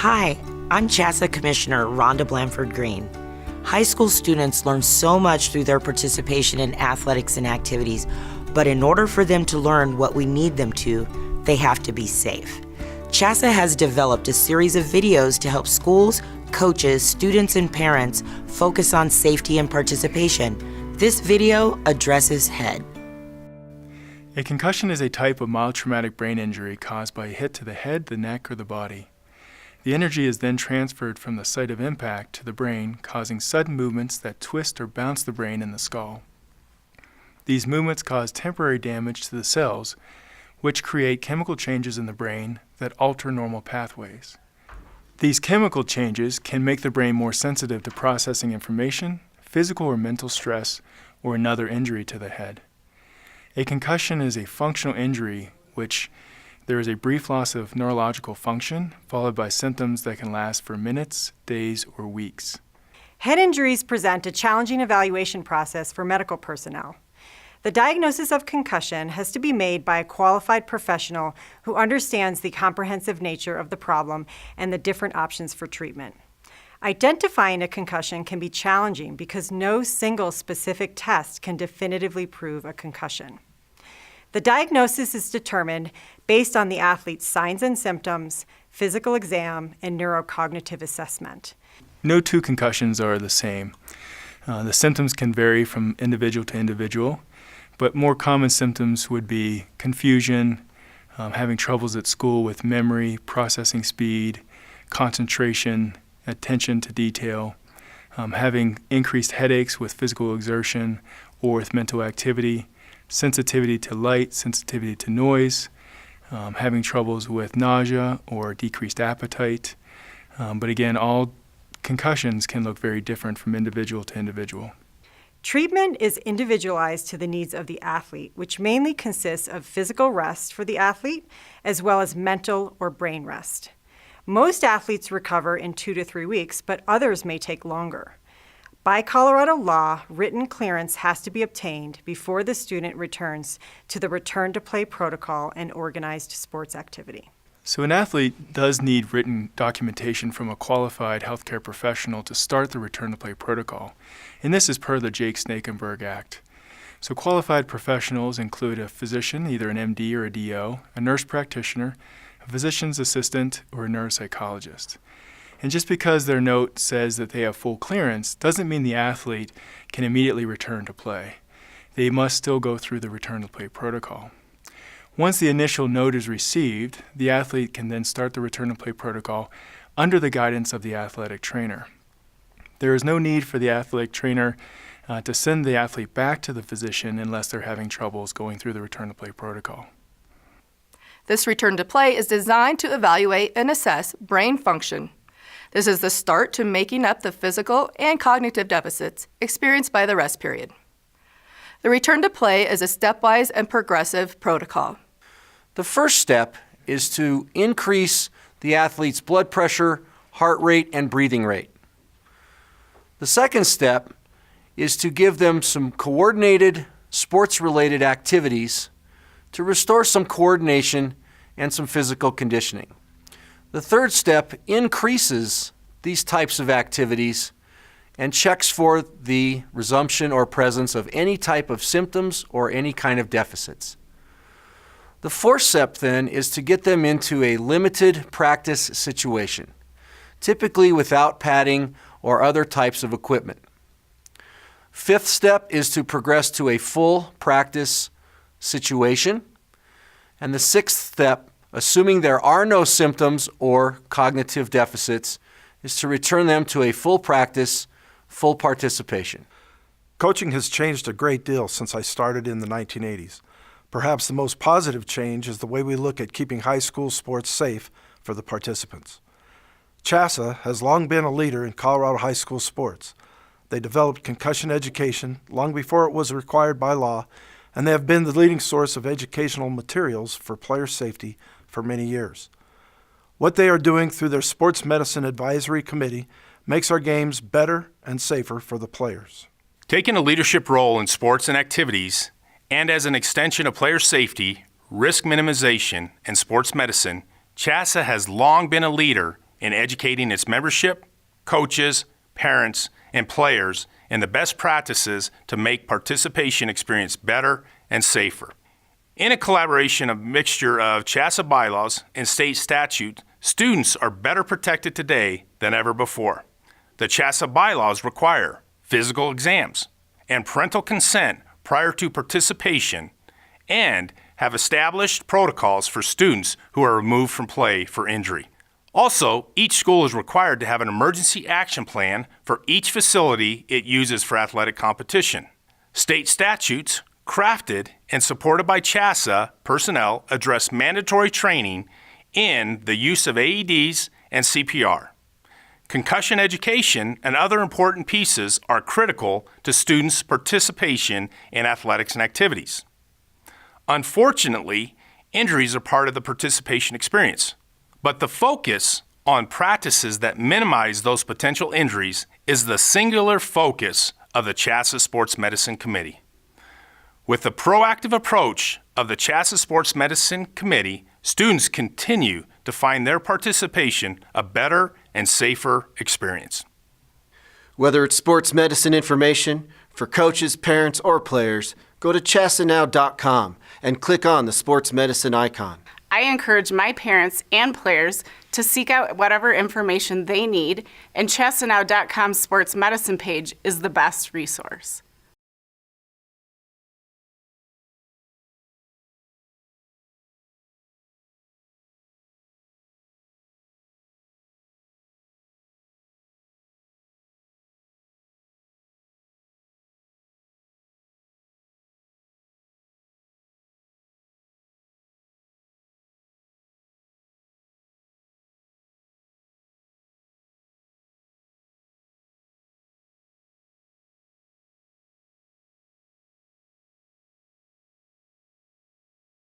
Hi, I'm CHSAA Commissioner Rhonda Blanford Green. High school students learn so much through their participation in athletics and activities, but in order for them to learn what we need them to, they have to be safe. CHSAA has developed a series of videos to help schools, coaches, students, and parents focus on safety and participation. This video addresses head. A concussion is a type of mild traumatic brain injury caused by a hit to the head, the neck, or the body. The energy is then transferred from the site of impact to the brain, causing sudden movements that twist or bounce the brain and the skull. These movements cause temporary damage to the cells, which create chemical changes in the brain that alter normal pathways. These chemical changes can make the brain more sensitive to processing information, physical or mental stress, or another injury to the head. A concussion is a functional injury which there is a brief loss of neurological function, followed by symptoms that can last for minutes, days, or weeks. Head injuries present a challenging evaluation process for medical personnel. The diagnosis of concussion has to be made by a qualified professional who understands the comprehensive nature of the problem and the different options for treatment. Identifying a concussion can be challenging because no single specific test can definitively prove a concussion. The diagnosis is determined based on the athlete's signs and symptoms, physical exam, and neurocognitive assessment. No two concussions are the same. The symptoms can vary from individual to individual, but more common symptoms would be confusion, having troubles at school with memory, processing speed, concentration, attention to detail, having increased headaches with physical exertion or with mental activity, sensitivity to light, sensitivity to noise, having troubles with nausea or decreased appetite. But again, all concussions can look very different from individual to individual. Treatment is individualized to the needs of the athlete, which mainly consists of physical rest for the athlete, as well as mental or brain rest. Most athletes recover in 2 to 3 weeks, but others may take longer. By Colorado law, written clearance has to be obtained before the student returns to the return to play protocol and organized sports activity. So an athlete does need written documentation from a qualified healthcare professional to start the return to play protocol, and this is per the Jake Snakenberg Act. So qualified professionals include a physician, either an MD or a DO, a nurse practitioner, a physician's assistant, or a neuropsychologist. And just because their note says that they have full clearance doesn't mean the athlete can immediately return to play. They must still go through the return to play protocol. Once the initial note is received, the athlete can then start the return to play protocol under the guidance of the athletic trainer. There is no need for the athletic trainer to send the athlete back to the physician unless they're having troubles going through the return to play protocol. This return to play is designed to evaluate and assess brain function. This is the start to making up the physical and cognitive deficits experienced by the rest period. The return to play is a stepwise and progressive protocol. The first step is to increase the athlete's blood pressure, heart rate, and breathing rate. The second step is to give them some coordinated sports-related activities to restore some coordination and some physical conditioning. The third step increases these types of activities and checks for the resumption or presence of any type of symptoms or any kind of deficits. The fourth step then is to get them into a limited practice situation, typically without padding or other types of equipment. Fifth step is to progress to a full practice situation. And the sixth step, assuming there are no symptoms or cognitive deficits, is to return them to a full practice, full participation. Coaching has changed a great deal since I started in the 1980s. Perhaps the most positive change is the way we look at keeping high school sports safe for the participants. CHSAA has long been a leader in Colorado high school sports. They developed concussion education long before it was required by law, and they have been the leading source of educational materials for player safety for many years. What they are doing through their Sports Medicine Advisory Committee makes our games better and safer for the players. Taking a leadership role in sports and activities, and as an extension of player safety, risk minimization, and sports medicine, CHSAA has long been a leader in educating its membership, coaches, parents, and players in the best practices to make participation experience better and safer. In a collaboration of mixture of CHSAA bylaws and state statute, students are better protected today than ever before. The CHSAA bylaws require physical exams and parental consent prior to participation and have established protocols for students who are removed from play for injury. Also, each school is required to have an emergency action plan for each facility it uses for athletic competition. State statutes, crafted and supported by CHSAA personnel, address mandatory training in the use of AEDs and CPR. Concussion education and other important pieces are critical to students' participation in athletics and activities. Unfortunately, injuries are part of the participation experience, but the focus on practices that minimize those potential injuries is the singular focus of the CHSAA Sports Medicine Committee. With the proactive approach of the CHSAA Sports Medicine Committee, students continue to find their participation a better and safer experience. Whether it's sports medicine information for coaches, parents, or players, go to chasanow.com and click on the sports medicine icon. I encourage my parents and players to seek out whatever information they need, and chasanow.com's sports medicine page is the best resource.